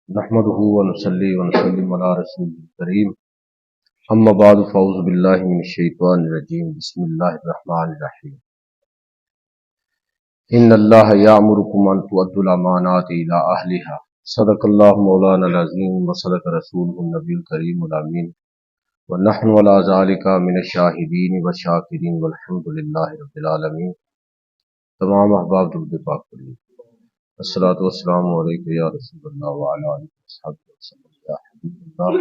نحمده ونصلي ونسلم على رسول الكريم اما بعد فاعوذ بالله من الشیطان الرجیم بسم اللہ الرحمن الرحیم ان اللہ یامرکم ان تؤدوا الامانات الى اہلها صدق اللہ مولانا العظیم وصدق رسولہ النبی الکریم الامین ونحن على ذلك من الشاہدین والشاکرین والحمد للہ رب العالمین۔ تمام احباب درود پاک پڑھیے۔ الصلاۃ والسلام علیکم یا رسول اللہ وعلی آلہ وصحبہ وسلم یا حبیب اللہ۔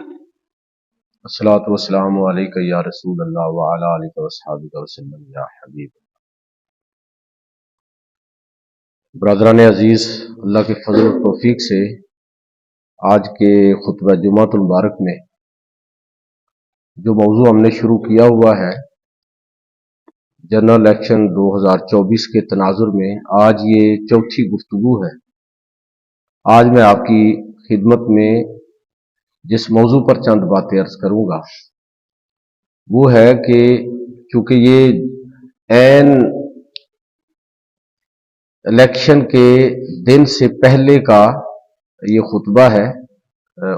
الصلاۃ والسلام علیکم یا رسول اللہ وعلی آلہ وصحبہ وسلم یا حبیب اللہ۔ برادران عزیز، اللہ کے فضل و توفیق سے آج کے خطبہ جمعۃ المبارک میں جو موضوع ہم نے شروع کیا ہوا ہے جنرل الیکشن 2024 کے تناظر میں، آج یہ چوتھی گفتگو ہے۔ آج میں آپ کی خدمت میں جس موضوع پر چند باتیں عرض کروں گا وہ ہے کہ چونکہ یہ عین الیکشن کے دن سے پہلے کا یہ خطبہ ہے،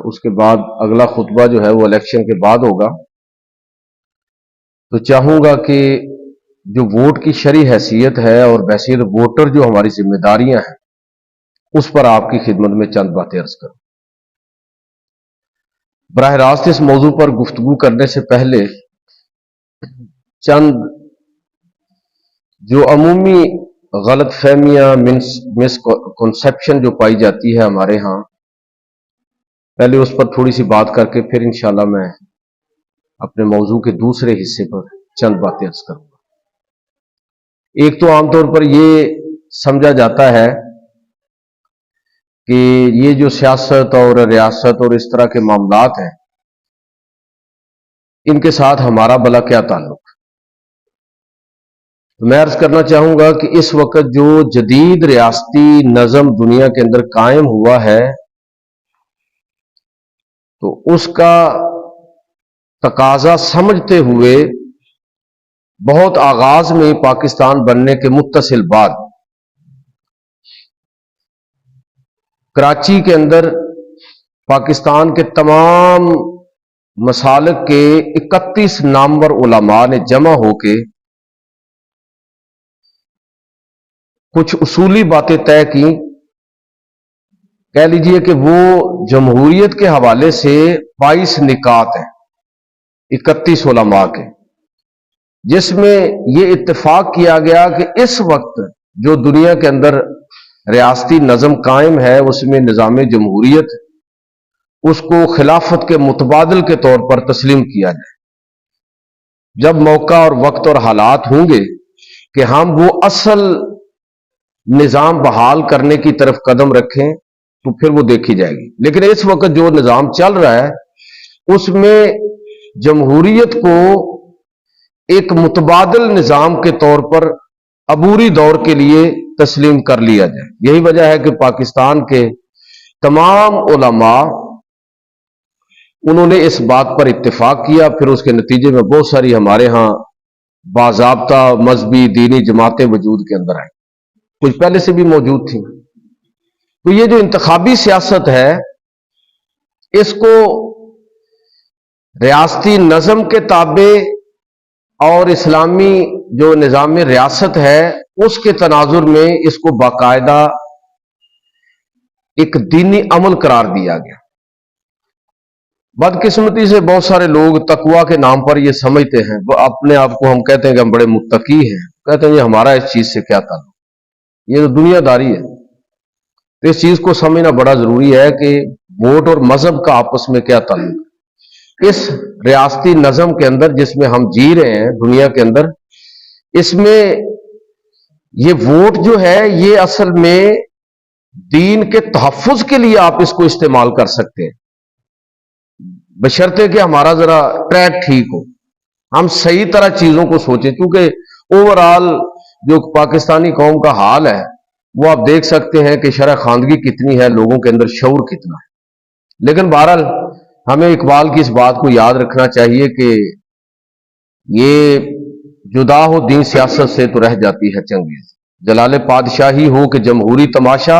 اس کے بعد اگلا خطبہ جو ہے وہ الیکشن کے بعد ہوگا، تو چاہوں گا کہ جو ووٹ کی شرعی حیثیت ہے اور بحیثیت ووٹر جو ہماری ذمہ داریاں ہیں اس پر آپ کی خدمت میں چند باتیں عرض کروں۔ براہ راست اس موضوع پر گفتگو کرنے سے پہلے چند جو عمومی غلط فہمیاں مس کنسپشن جو پائی جاتی ہے ہمارے ہاں، پہلے اس پر تھوڑی سی بات کر کے پھر انشاءاللہ میں اپنے موضوع کے دوسرے حصے پر چند باتیں عرض کروں گا۔ ایک تو عام طور پر یہ سمجھا جاتا ہے کہ یہ جو سیاست اور ریاست اور اس طرح کے معاملات ہیں ان کے ساتھ ہمارا بھلا کیا تعلق ہے۔ میں عرض کرنا چاہوں گا کہ اس وقت جو جدید ریاستی نظم دنیا کے اندر قائم ہوا ہے تو اس کا تقاضا سمجھتے ہوئے بہت آغاز میں پاکستان بننے کے متصل بعد کراچی کے اندر پاکستان کے تمام مسالک کے 31 نامور علماء نے جمع ہو کے کچھ اصولی باتیں طے کی۔ کہہ لیجئے کہ وہ جمہوریت کے حوالے سے 22 نکات ہیں 31 علماء کے، جس میں یہ اتفاق کیا گیا کہ اس وقت جو دنیا کے اندر ریاستی نظم قائم ہے اس میں نظام جمہوریت اس کو خلافت کے متبادل کے طور پر تسلیم کیا جائے۔ جب موقع اور وقت اور حالات ہوں گے کہ ہم وہ اصل نظام بحال کرنے کی طرف قدم رکھیں تو پھر وہ دیکھی جائے گی، لیکن اس وقت جو نظام چل رہا ہے اس میں جمہوریت کو ایک متبادل نظام کے طور پر عبوری دور کے لیے تسلیم کر لیا جائے۔ یہی وجہ ہے کہ پاکستان کے تمام علماء انہوں نے اس بات پر اتفاق کیا، پھر اس کے نتیجے میں بہت ساری ہمارے ہاں باضابطہ مذہبی دینی جماعتیں وجود کے اندر آئیں، کچھ پہلے سے بھی موجود تھیں۔ تو یہ جو انتخابی سیاست ہے اس کو ریاستی نظم کے تابع اور اسلامی جو نظام ریاست ہے اس کے تناظر میں اس کو باقاعدہ ایک دینی عمل قرار دیا گیا۔ بدقسمتی سے بہت سارے لوگ تقویٰ کے نام پر یہ سمجھتے ہیں، وہ اپنے آپ کو ہم کہتے ہیں کہ ہم بڑے متقی ہیں، کہتے ہیں یہ ہمارا اس چیز سے کیا تعلق، یہ تو دنیا داری ہے۔ تو اس چیز کو سمجھنا بڑا ضروری ہے کہ ووٹ اور مذہب کا آپس میں کیا تعلق ہے۔ اس ریاستی نظم کے اندر جس میں ہم جی رہے ہیں دنیا کے اندر، اس میں یہ ووٹ جو ہے یہ اصل میں دین کے تحفظ کے لیے آپ اس کو استعمال کر سکتے ہیں، بشرطے کہ ہمارا ذرا ٹریک ٹھیک ہو، ہم صحیح طرح چیزوں کو سوچیں، کیونکہ اوورآل جو پاکستانی قوم کا حال ہے وہ آپ دیکھ سکتے ہیں کہ شرح خواندگی کتنی ہے، لوگوں کے اندر شعور کتنا ہے۔ لیکن بہرحال ہمیں اقبال کی اس بات کو یاد رکھنا چاہیے کہ یہ جدا ہو دین سیاست سے تو رہ جاتی ہے چنگیز، جلال پادشاہی ہو کہ جمہوری تماشا،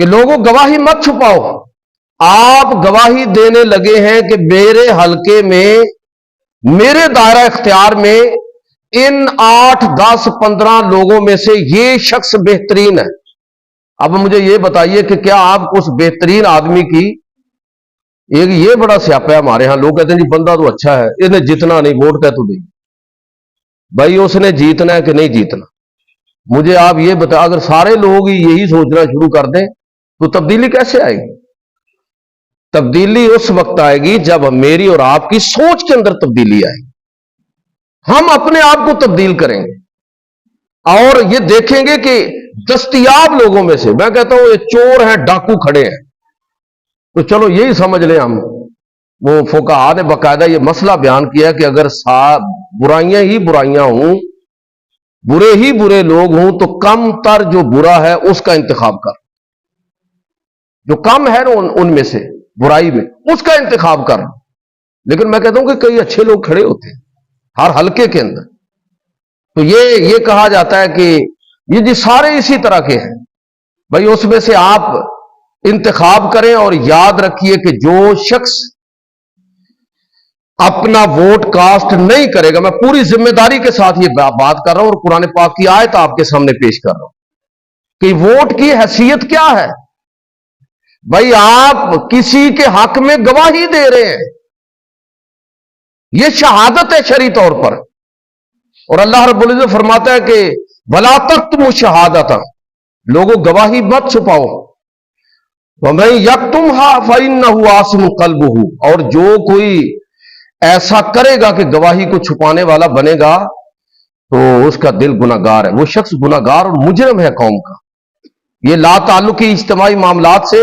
کہ لوگوں گواہی مت چھپاؤ. آپ گواہی دینے لگے ہیں کہ میرے حلقے میں، میرے دائرہ اختیار میں ان 8 10 15 لوگوں میں سے یہ شخص بہترین ہے. اب مجھے یہ بتائیے کہ کیا آپ اس بہترین آدمی کی، ایک یہ بڑا سیاپا ہے ہمارے ہاں، لوگ کہتے ہیں جی بندہ تو اچھا ہے، اس نے جتنا نہیں، ووٹ کا تو نہیں. بھائی اس نے جیتنا ہے کہ نہیں جیتنا؟ مجھے آپ یہ بتا، اگر سارے لوگ یہی سوچنا شروع کر دیں تو تبدیلی کیسے آئے گی؟ تبدیلی اس وقت آئے گی جب میری اور آپ کی سوچ کے اندر تبدیلی آئے گی. ہم اپنے آپ کو تبدیل کریں گے اور یہ دیکھیں گے کہ دستیاب لوگوں میں سے، میں کہتا ہوں یہ چور ہیں، ڈاکو کھڑے ہیں، تو چلو یہی سمجھ لیں ہم. وہ فقہاء نے باقاعدہ یہ مسئلہ بیان کیا کہ اگر برائیاں ہی برائیاں ہوں، برے ہی برے لوگ ہوں، تو کم تر جو برا ہے اس کا انتخاب کر، جو کم ہے نا ان میں سے برائی میں، اس کا انتخاب کر. لیکن میں کہتا ہوں کہ کئی اچھے لوگ کھڑے ہوتے ہیں ہر حلقے کے اندر. تو یہ کہا جاتا ہے کہ یہ جی سارے اسی طرح کے ہیں. بھائی اس میں سے آپ انتخاب کریں، اور یاد رکھیے کہ جو شخص اپنا ووٹ کاسٹ نہیں کرے گا، میں پوری ذمہ داری کے ساتھ یہ بات کر رہا ہوں اور قرآن پاک کی آیت آپ کے سامنے پیش کر رہا ہوں کہ ووٹ کی حیثیت کیا ہے. بھائی آپ کسی کے حق میں گواہی دے رہے ہیں، یہ شہادت ہے شرعی طور پر. اور اللہ رب العزت فرماتا ہے کہ وَلَا تَكْتُمُوا الشَّهَادَةَ، لوگوں گواہی مت چھپاؤ. وَمَن يَكْتُمْهَا فَإِنَّهُ آثِمٌ قَلْبُهُ، اور جو کوئی ایسا کرے گا کہ گواہی کو چھپانے والا بنے گا تو اس کا دل گناہگار ہے، وہ شخص گناہگار اور مجرم ہے قوم کا. یہ لا تعلقی اجتماعی معاملات سے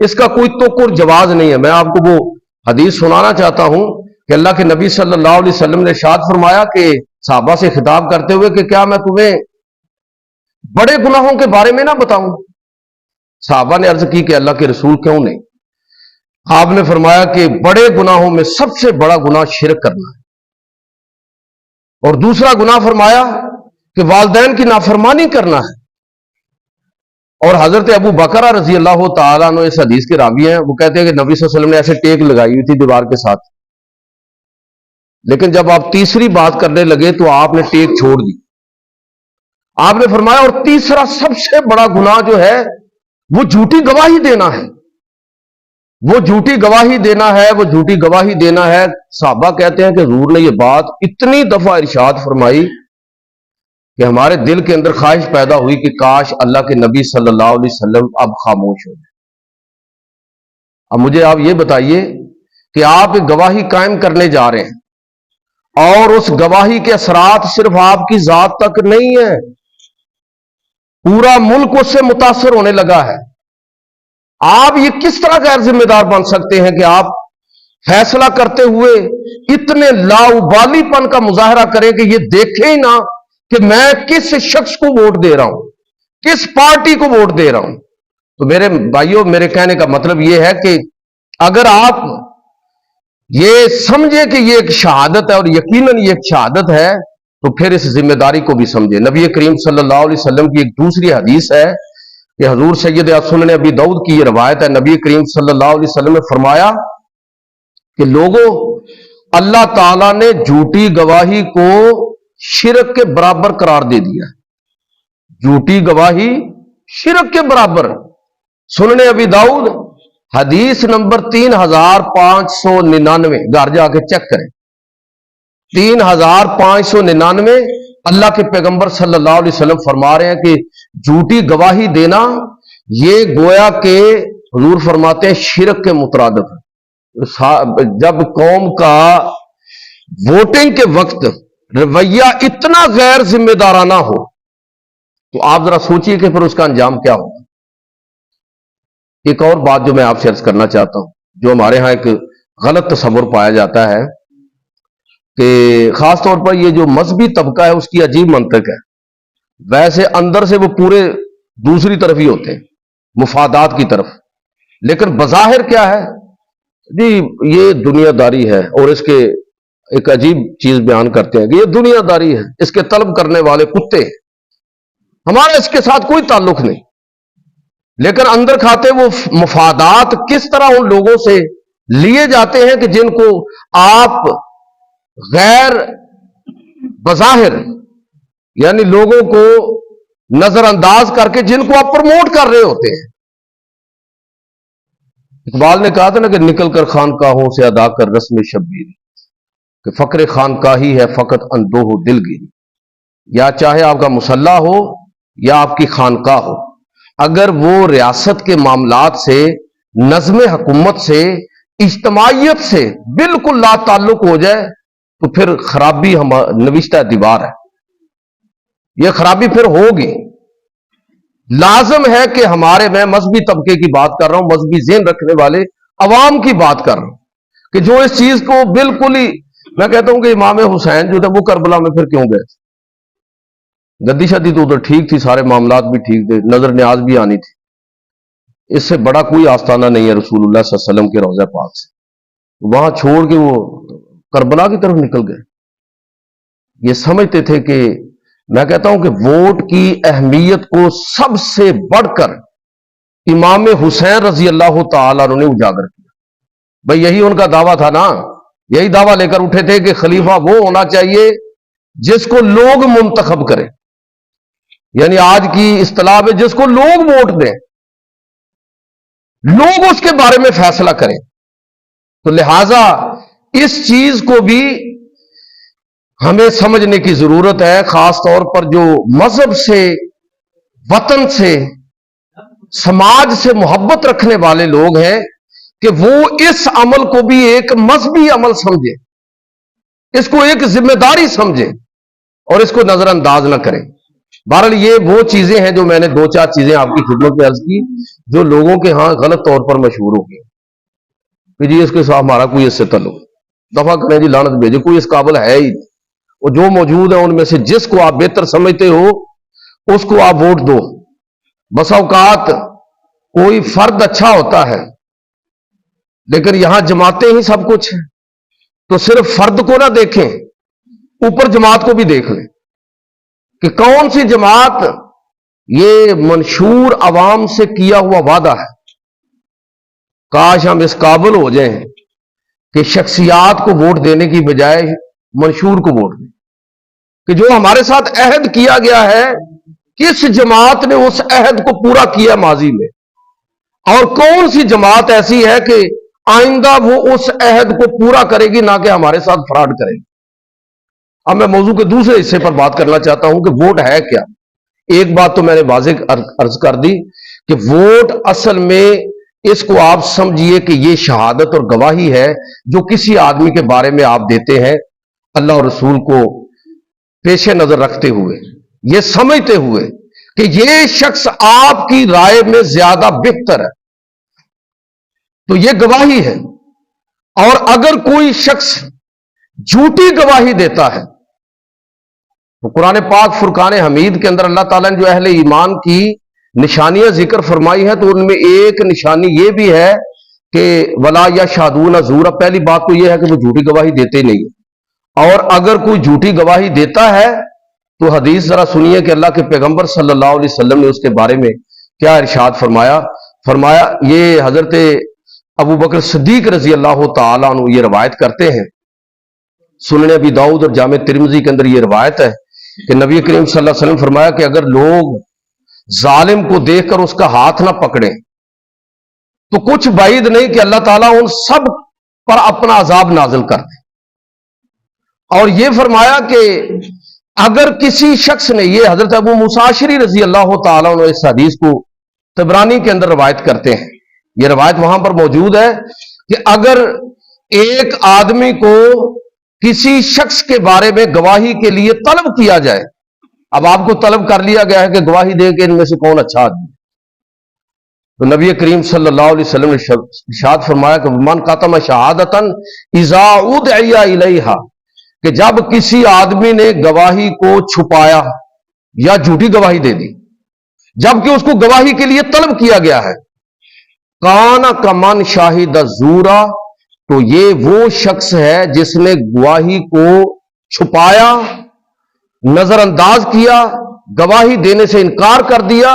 اس کا کوئی توقع اور جواز نہیں ہے. میں آپ کو وہ حدیث سنانا چاہتا ہوں کہ اللہ کے نبی صلی اللہ علیہ وسلم نے ارشاد فرمایا کہ صحابہ سے خطاب کرتے ہوئے کہ کیا میں تمہیں بڑے گناہوں کے بارے میں نہ بتاؤں؟ صحابہ نے عرض کی کہ اللہ کے رسول کیوں نہیں؟ آپ نے فرمایا کہ بڑے گناہوں میں سب سے بڑا گناہ شرک کرنا ہے، اور دوسرا گناہ فرمایا کہ والدین کی نافرمانی کرنا ہے. اور حضرت ابو بکر رضی اللہ تعالیٰ عنہ اس حدیث کے راوی ہیں، وہ کہتے ہیں کہ نبی صلی اللہ علیہ وسلم نے ایسے ٹیک لگائی ہوئی تھی دیوار کے ساتھ، لیکن جب آپ تیسری بات کرنے لگے تو آپ نے ٹیک چھوڑ دی. آپ نے فرمایا اور تیسرا سب سے بڑا گناہ جو ہے وہ جھوٹی گواہی دینا ہے، وہ جھوٹی گواہی دینا ہے، وہ جھوٹی گواہی دینا ہے. صحابہ کہتے ہیں کہ حضور نے یہ بات اتنی دفعہ ارشاد فرمائی کہ ہمارے دل کے اندر خواہش پیدا ہوئی کہ کاش اللہ کے نبی صلی اللہ علیہ وسلم اب خاموش ہو جائے. اب مجھے آپ یہ بتائیے کہ آپ ایک گواہی قائم کرنے جا رہے ہیں اور اس گواہی کے اثرات صرف آپ کی ذات تک نہیں ہے، پورا ملک اس سے متاثر ہونے لگا ہے. آپ یہ کس طرح غیر ذمہ دار بن سکتے ہیں کہ آپ فیصلہ کرتے ہوئے اتنے لاؤبالی پن کا مظاہرہ کریں کہ یہ دیکھیں ہی نہ کہ میں کس شخص کو ووٹ دے رہا ہوں، کس پارٹی کو ووٹ دے رہا ہوں. تو میرے بھائیوں، میرے کہنے کا مطلب یہ ہے کہ اگر آپ یہ سمجھیں کہ یہ ایک شہادت ہے، اور یقیناً یہ ایک شہادت ہے، تو پھر اس ذمہ داری کو بھی سمجھیں. نبی کریم صلی اللہ علیہ وسلم کی ایک دوسری حدیث ہے کہ حضور سید سنن ابی داؤد کی یہ روایت ہے، نبی کریم صلی اللہ علیہ وسلم نے فرمایا کہ لوگوں، اللہ تعالیٰ نے جھوٹی گواہی کو شرک کے برابر قرار دے دیا. جھوٹی گواہی شرک کے برابر. سنن ابی داؤد حدیث نمبر 3599، گھر جا کے چیک کریں. 3599 اللہ کے پیغمبر صلی اللہ علیہ وسلم فرما رہے ہیں کہ جھوٹی گواہی دینا یہ گویا کہ حضور فرماتے ہیں شرک کے مترادف ہے. جب قوم کا ووٹنگ کے وقت رویہ اتنا غیر ذمہ دارانہ ہو تو آپ ذرا سوچئے کہ پھر اس کا انجام کیا ہوگا. ایک اور بات جو میں آپ سے عرض کرنا چاہتا ہوں، جو ہمارے ہاں ایک غلط تصور پایا جاتا ہے کہ خاص طور پر یہ جو مذہبی طبقہ ہے اس کی عجیب منطق ہے. ویسے اندر سے وہ پورے دوسری طرف ہی ہوتے ہیں، مفادات کی طرف، لیکن بظاہر کیا ہے جی یہ دنیا داری ہے. اور اس کے ایک عجیب چیز بیان کرتے ہیں کہ یہ دنیا داری ہے، اس کے طلب کرنے والے کتے ہیں، ہمارا اس کے ساتھ کوئی تعلق نہیں. لیکن اندر کھاتے وہ مفادات کس طرح ان لوگوں سے لیے جاتے ہیں کہ جن کو آپ غیر بظاہر یعنی لوگوں کو نظر انداز کر کے جن کو آپ پروموٹ کر رہے ہوتے ہیں. اقبال نے کہا تھا نا کہ نکل کر خانقاہوں سے ادا کر رسم شبیری، کہ فقر خانقاہی ہے فقط اندوہ و دلگیری. یا چاہے آپ کا مسلح ہو یا آپ کی خانقاہ ہو، اگر وہ ریاست کے معاملات سے، نظم حکومت سے، اجتماعیت سے بالکل لا تعلق ہو جائے تو پھر خرابی نوشتہ دیوار ہے. یہ خرابی پھر ہوگی. لازم ہے کہ میں مذہبی طبقے کی بات کر رہا ہوں، مذہبی ذہن رکھنے والے عوام کی بات کر رہا ہوں، کہ جو اس چیز کو بالکل ہی، میں کہتا ہوں کہ امام حسین جو تھا وہ کربلا میں پھر کیوں گئے؟ گدی شادی تو ادھر ٹھیک تھی، سارے معاملات بھی ٹھیک تھے، نظر نیاز بھی آنی تھی. اس سے بڑا کوئی آستانہ نہیں ہے رسول اللہ صلی اللہ علیہ وسلم کے روضہ پاک سے. وہاں چھوڑ کے وہ کربلا کی طرف نکل گئے. یہ سمجھتے تھے کہ، میں کہتا ہوں کہ ووٹ کی اہمیت کو سب سے بڑھ کر امام حسین رضی اللہ تعالیٰ عنہ نے اجاگر کیا. بھئی یہی ان کا دعویٰ تھا نا، یہی دعویٰ لے کر اٹھے تھے کہ خلیفہ وہ ہونا چاہیے جس کو لوگ منتخب کریں، یعنی آج کی اصطلاح میں جس کو لوگ ووٹ دیں، لوگ اس کے بارے میں فیصلہ کریں. تو لہذا اس چیز کو بھی ہمیں سمجھنے کی ضرورت ہے، خاص طور پر جو مذہب سے، وطن سے، سماج سے محبت رکھنے والے لوگ ہیں، کہ وہ اس عمل کو بھی ایک مذہبی عمل سمجھیں، اس کو ایک ذمہ داری سمجھیں اور اس کو نظر انداز نہ کریں. بہرحال یہ وہ چیزیں ہیں جو میں نے دو چار چیزیں آپ کی خدمت میں عرض کی، جو لوگوں کے ہاں غلط طور پر مشہور ہو گئی کہ جی اس کے ساتھ ہمارا کوئی اس سے تعلق، دفعہ کریں جی، لعنت بھیجے، کوئی اس قابل ہے ہی نہیں. وہ جو موجود ہیں ان میں سے جس کو آپ بہتر سمجھتے ہو اس کو آپ ووٹ دو. بس اوقات کوئی فرد اچھا ہوتا ہے لیکن یہاں جماعتیں ہی سب کچھ ہیں، تو صرف فرد کو نہ دیکھیں، اوپر جماعت کو بھی دیکھ لیں کہ کون سی جماعت یہ منشور عوام سے کیا ہوا وعدہ ہے. کاش ہم اس قابل ہو جائیں کہ شخصیات کو ووٹ دینے کی بجائے منشور کو ووٹ دیں، کہ جو ہمارے ساتھ عہد کیا گیا ہے کس جماعت نے اس عہد کو پورا کیا ماضی میں، اور کون سی جماعت ایسی ہے کہ آئندہ وہ اس عہد کو پورا کرے گی، نہ کہ ہمارے ساتھ فراڈ کرے گی. اب میں موضوع کے دوسرے حصے پر بات کرنا چاہتا ہوں کہ ووٹ ہے کیا. ایک بات تو میں نے واضح عرض کر دی کہ ووٹ اصل میں اس کو آپ سمجھیے کہ یہ شہادت اور گواہی ہے جو کسی آدمی کے بارے میں آپ دیتے ہیں، اللہ اور رسول کو پیش نظر رکھتے ہوئے، یہ سمجھتے ہوئے کہ یہ شخص آپ کی رائے میں زیادہ بہتر ہے، تو یہ گواہی ہے. اور اگر کوئی شخص جھوٹی گواہی دیتا ہے تو قرآن پاک فرقان حمید کے اندر اللہ تعالیٰ نے جو اہل ایمان کی نشانیاں ذکر فرمائی ہیں، تو ان میں ایک نشانی یہ بھی ہے کہ ولا یشہدون زورا. پہلی بات تو یہ ہے کہ وہ جھوٹی گواہی دیتے نہیں ہیں، اور اگر کوئی جھوٹی گواہی دیتا ہے تو حدیث ذرا سنیے کہ اللہ کے پیغمبر صلی اللہ علیہ وسلم نے اس کے بارے میں کیا ارشاد فرمایا. یہ حضرت ابو بکر صدیق رضی اللہ تعالیٰ عنہ یہ روایت کرتے ہیں، سنن ابی داؤد اور جامع ترمذی کے اندر یہ روایت ہے کہ نبی کریم صلی اللہ علیہ وسلم فرمایا کہ اگر لوگ ظالم کو دیکھ کر اس کا ہاتھ نہ پکڑیں تو کچھ بعید نہیں کہ اللہ تعالیٰ ان سب پر اپنا عذاب نازل کر دے. اور یہ فرمایا کہ اگر کسی شخص نے، یہ حضرت ابو موسیٰ اشعری رضی اللہ تعالیٰ عنہ اس حدیث کو طبرانی کے اندر روایت کرتے ہیں، یہ روایت وہاں پر موجود ہے کہ اگر ایک آدمی کو کسی شخص کے بارے میں گواہی کے لیے طلب کیا جائے، اب آپ کو طلب کر لیا گیا ہے کہ گواہی دے کے ان میں سے کون اچھا آدمی، تو نبی کریم صلی اللہ علیہ وسلم نے ارشاد فرمایا کہ من قتم شہادتا اذا ادعی الیہا، کہ جب کسی آدمی نے گواہی کو چھپایا یا جھوٹی گواہی دے دی جبکہ اس کو گواہی کے لیے طلب کیا گیا ہے، کان کمن شاہد زورا، تو یہ وہ شخص ہے جس نے گواہی کو چھپایا، نظر انداز کیا، گواہی دینے سے انکار کر دیا،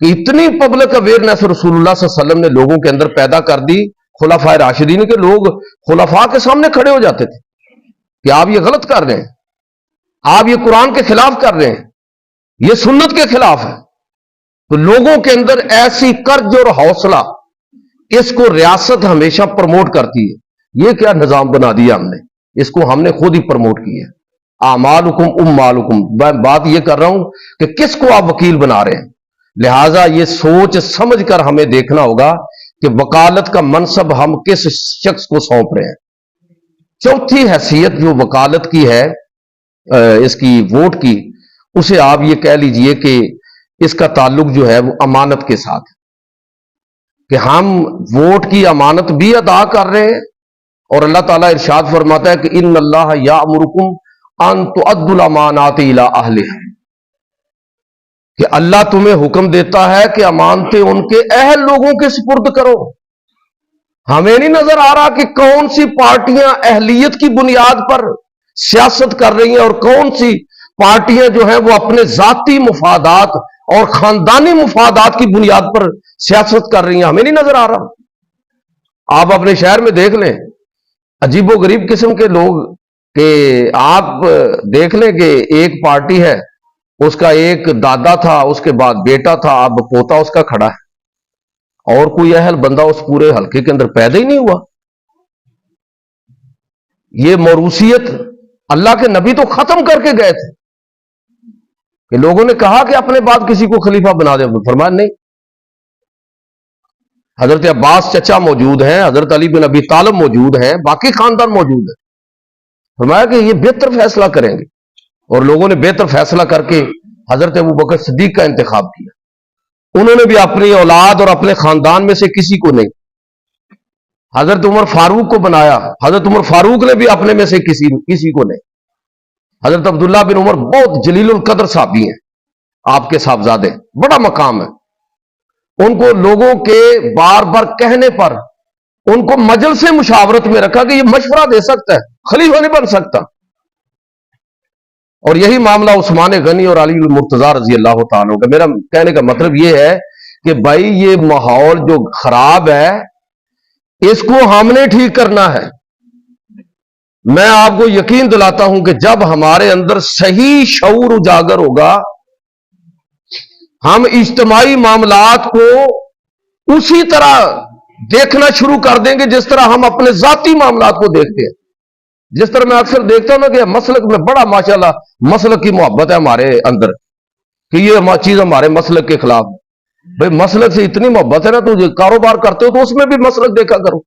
کہ اتنی پبلک اویئرنیس رسول اللہ صلی اللہ علیہ وسلم نے لوگوں کے اندر پیدا کر دی خلفائے راشدین کے، لوگ خلفاء کے سامنے کھڑے ہو جاتے تھے کہ آپ یہ غلط کر رہے ہیں، آپ یہ قرآن کے خلاف کر رہے ہیں، یہ سنت کے خلاف ہے۔ تو لوگوں کے اندر ایسی کرج اور حوصلہ، اس کو ریاست ہمیشہ پروموٹ کرتی ہے۔ یہ کیا نظام بنا دیا ہم نے، اس کو ہم نے خود ہی پروموٹ کیا ہے۔ اعمالکم اموالکم، میں بات یہ کر رہا ہوں کہ کس کو آپ وکیل بنا رہے ہیں۔ لہٰذا یہ سوچ سمجھ کر ہمیں دیکھنا ہوگا کہ وکالت کا منصب ہم کس شخص کو سونپ رہے ہیں۔ چوتھی حیثیت جو وکالت کی ہے، اس کی ووٹ کی، اسے آپ یہ کہہ لیجئے کہ اس کا تعلق جو ہے وہ امانت کے ساتھ ہے، کہ ہم ووٹ کی امانت بھی ادا کر رہے ہیں۔ اور اللہ تعالیٰ ارشاد فرماتا ہے کہ ان اللہ یامرکم ان تؤدوا الامانات الی اہلہا، کہ اللہ تمہیں حکم دیتا ہے کہ امانتیں ان کے اہل لوگوں کے سپرد کرو۔ ہمیں نہیں نظر آ رہا کہ کون سی پارٹیاں اہلیت کی بنیاد پر سیاست کر رہی ہیں اور کون سی پارٹیاں جو ہیں وہ اپنے ذاتی مفادات اور خاندانی مفادات کی بنیاد پر سیاست کر رہی ہیں، ہمیں نہیں نظر آ رہا۔ آپ اپنے شہر میں دیکھ لیں، عجیب و غریب قسم کے لوگ، کہ آپ دیکھ لیں کہ ایک پارٹی ہے، اس کا ایک دادا تھا، اس کے بعد بیٹا تھا، اب پوتا اس کا کھڑا ہے، اور کوئی اہل بندہ اس پورے حلقے کے اندر پیدا ہی نہیں ہوا۔ یہ موروثیت اللہ کے نبی تو ختم کر کے گئے تھے، کہ لوگوں نے کہا کہ اپنے بعد کسی کو خلیفہ بنا دے، فرمایا نہیں۔ حضرت عباس چچا موجود ہیں، حضرت علی بن ابی طالب موجود ہیں، باقی خاندان موجود ہے، فرمایا کہ یہ بہتر فیصلہ کریں گے، اور لوگوں نے بہتر فیصلہ کر کے حضرت ابوبکر صدیق کا انتخاب کیا۔ انہوں نے بھی اپنی اولاد اور اپنے خاندان میں سے کسی کو نہیں، حضرت عمر فاروق کو بنایا، حضرت عمر فاروق نے بھی اپنے میں سے کسی کو نہیں۔ حضرت عبداللہ بن عمر بہت جلیل القدر صحابی ہیں، آپ کے صاحبزادے، بڑا مقام ہے، ان کو لوگوں کے بار بار کہنے پر ان کو مجلس مشاورت میں رکھا کہ یہ مشورہ دے سکتا ہے، خلیفہ نہیں بن سکتا۔ اور یہی معاملہ عثمان غنی اور علی المرتضیٰ رضی اللہ تعالیٰ کا۔ میرا کہنے کا مطلب یہ ہے کہ بھائی یہ ماحول جو خراب ہے، اس کو ہم نے ٹھیک کرنا ہے۔ میں آپ کو یقین دلاتا ہوں کہ جب ہمارے اندر صحیح شعور اجاگر ہوگا، ہم اجتماعی معاملات کو اسی طرح دیکھنا شروع کر دیں گے جس طرح ہم اپنے ذاتی معاملات کو دیکھتے ہیں۔ جس طرح میں اکثر دیکھتا ہوں نا کہ مسلک میں بڑا ماشاءاللہ مسلک کی محبت ہے ہمارے اندر، کہ یہ چیز ہمارے مسلک کے خلاف ہے۔ بھائی مسلک سے اتنی محبت ہے نا، تو کاروبار کرتے ہو تو اس میں بھی مسلک دیکھا کرو،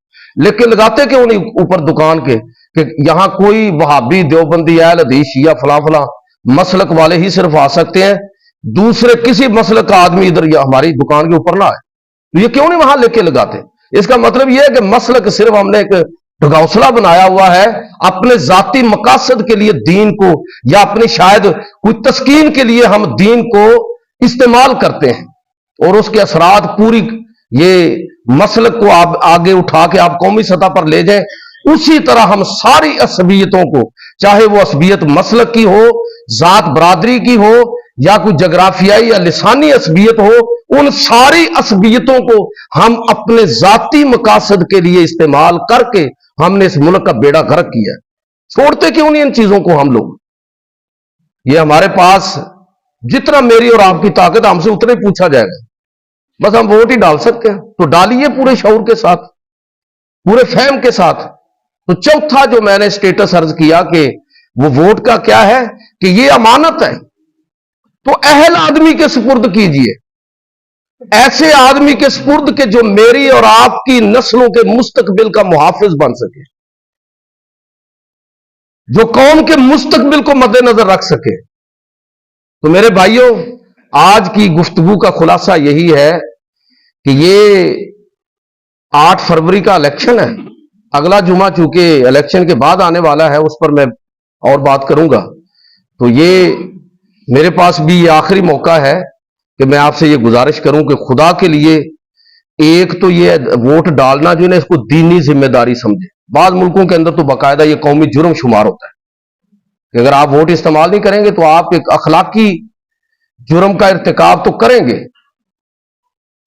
لیکن لگاتے کیوں نہیں اوپر دکان کے کہ یہاں کوئی وہابی، دیوبندی، اہل حدیث، شیعہ، فلاں فلاں مسلک والے ہی صرف آ سکتے ہیں، دوسرے کسی مسلک کا آدمی ادھر یا ہماری دکان کے اوپر نہ آئے، تو یہ کیوں نہیں وہاں لے کے لگاتے؟ اس کا مطلب یہ ہے کہ مسلک صرف ہم نے ایک ڈھگوسلا بنایا ہوا ہے اپنے ذاتی مقاصد کے لیے، دین کو، یا اپنی شاید کوئی تسکین کے لیے ہم دین کو استعمال کرتے ہیں، اور اس کے اثرات پوری یہ مسلک کو آپ آگے اٹھا کے آپ قومی سطح پر لے جائیں۔ اسی طرح ہم ساری عصبیتوں کو، چاہے وہ عصبیت مسلک کی ہو، ذات برادری کی ہو، یا کوئی جغرافیائی یا لسانی عصبیت ہو، ان ساری عصبیتوں کو ہم اپنے ذاتی مقاصد کے لیے استعمال کر کے ہم نے اس ملک کا بیڑا غرق کیا ہے۔ چھوڑتے کیوں نہیں ان چیزوں کو ہم لوگ؟ یہ ہمارے پاس جتنا میری اور آپ کی طاقت، ہم سے اتنا ہی پوچھا جائے گا، بس ہم ووٹ ہی ڈال سکتے ہیں، تو ڈالیے پورے شعور کے ساتھ، پورے فہم کے ساتھ۔ تو چوتھا جو میں نے سٹیٹس عرض کیا کہ وہ ووٹ کا کیا ہے، کہ یہ امانت ہے، تو اہل آدمی کے سپرد کیجئے، ایسے آدمی کے سپرد کہ جو میری اور آپ کی نسلوں کے مستقبل کا محافظ بن سکے، جو قوم کے مستقبل کو مد نظر رکھ سکے۔ تو میرے بھائیوں، آج کی گفتگو کا خلاصہ یہی ہے کہ یہ 8 فروری کا الیکشن ہے، اگلا جمعہ چونکہ الیکشن کے بعد آنے والا ہے، اس پر میں اور بات کروں گا۔ تو یہ میرے پاس بھی یہ آخری موقع ہے کہ میں آپ سے یہ گزارش کروں کہ خدا کے لیے ایک تو یہ ووٹ ڈالنا جو ہے اس کو دینی ذمہ داری سمجھے۔ بعض ملکوں کے اندر تو باقاعدہ یہ قومی جرم شمار ہوتا ہے کہ اگر آپ ووٹ استعمال نہیں کریں گے تو آپ ایک اخلاقی جرم کا ارتکاب تو کریں گے،